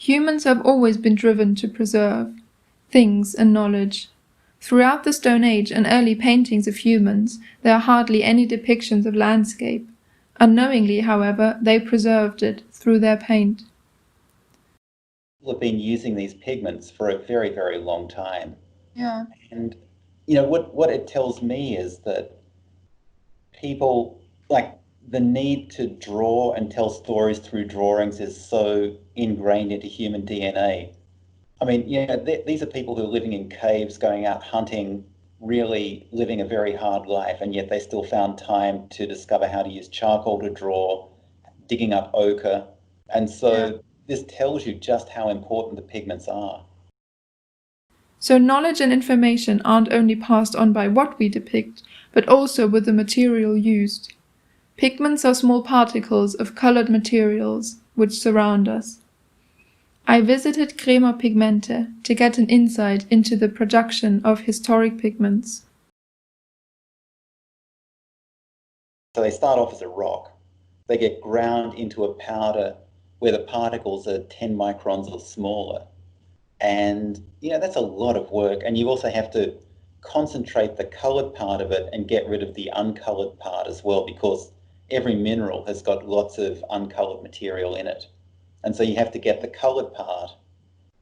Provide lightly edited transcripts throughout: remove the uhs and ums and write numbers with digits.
Humans have always been driven to preserve things and knowledge. Throughout the Stone Age and early paintings of humans, there are hardly any depictions of landscape. Unknowingly, however, they preserved it through their paint. People have been using these pigments for a very, very long time. Yeah. And, what it tells me is that people, like, the need to draw and tell stories through drawings is so ingrained into human DNA. I mean, these are people who are living in caves, going out hunting, really living a very hard life, and yet they still found time to discover how to use charcoal to draw, digging up ochre. And so this tells you just how important the pigments are. So knowledge and information aren't only passed on by what we depict, but also with the material used. Pigments are small particles of colored materials which surround us. I visited Crema Pigmente to get an insight into the production of historic pigments. So they start off as a rock. They get ground into a powder where the particles are 10 microns or smaller. And, that's a lot of work. And you also have to concentrate the coloured part of it and get rid of the uncoloured part as well, because every mineral has got lots of uncoloured material in it. And so you have to get the coloured part,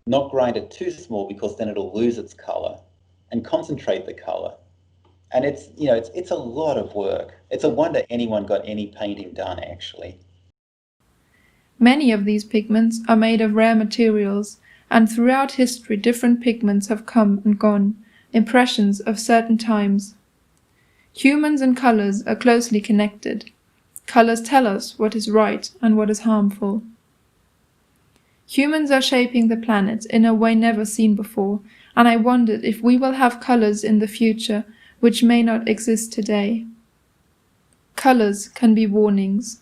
not grind it too small because then it'll lose its colour, and concentrate the colour. And it's a lot of work. It's a wonder anyone got any painting done, actually. Many of these pigments are made of rare materials, and throughout history different pigments have come and gone, impressions of certain times. Humans and colours are closely connected. Colours tell us what is right and what is harmful. Humans are shaping the planet in a way never seen before, and I wondered if we will have colours in the future which may not exist today. Colours can be warnings.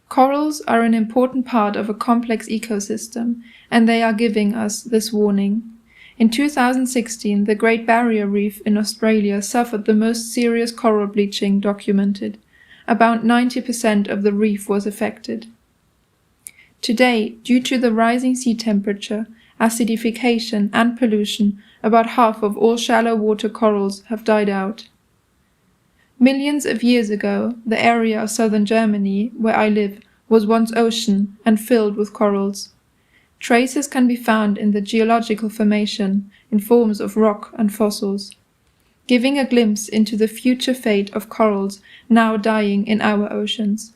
Corals are an important part of a complex ecosystem, and they are giving us this warning. In 2016, the Great Barrier Reef in Australia suffered the most serious coral bleaching documented. About 90% of the reef was affected. Today, due to the rising sea temperature, acidification and pollution, about half of all shallow water corals have died out. Millions of years ago, the area of southern Germany, where I live, was once ocean and filled with corals. Traces can be found in the geological formation in forms of rock and fossils, giving a glimpse into the future fate of corals now dying in our oceans.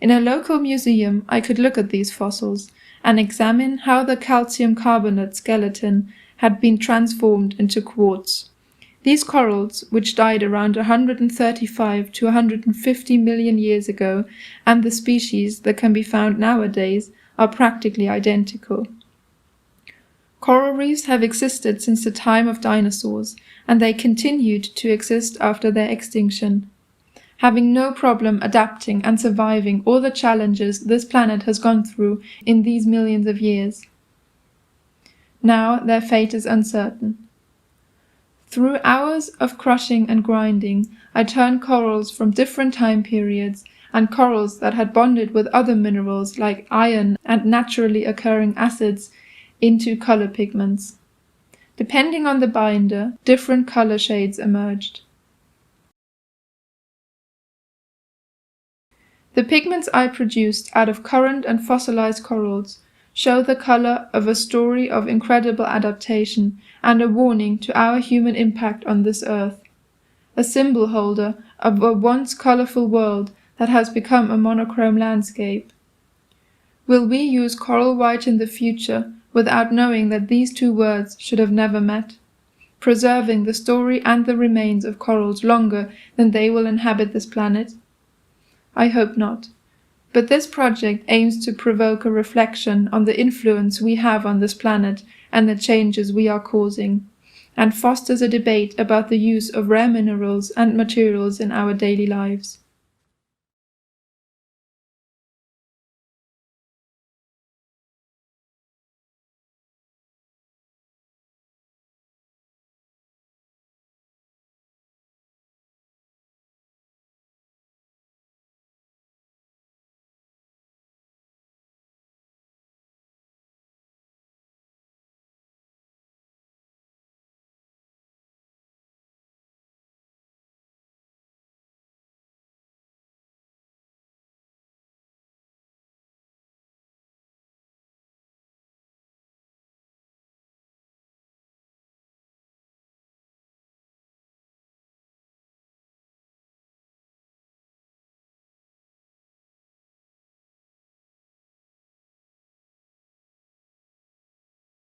In a local museum, I could look at these fossils and examine how the calcium carbonate skeleton had been transformed into quartz. These corals, which died around 135 to 150 million years ago, and the species that can be found nowadays, are practically identical. Coral reefs have existed since the time of dinosaurs, and they continued to exist after their extinction, having no problem adapting and surviving all the challenges this planet has gone through in these millions of years. Now their fate is uncertain. Through hours of crushing and grinding, I turned corals from different time periods and corals that had bonded with other minerals like iron and naturally occurring acids into color pigments. Depending on the binder, different color shades emerged. The pigments I produced out of current and fossilized corals show the color of a story of incredible adaptation and a warning to our human impact on this earth, a symbol holder of a once colorful world that has become a monochrome landscape. Will we use coral white in the future without knowing that these two words should have never met, preserving the story and the remains of corals longer than they will inhabit this planet? I hope not. But this project aims to provoke a reflection on the influence we have on this planet and the changes we are causing, and fosters a debate about the use of rare minerals and materials in our daily lives.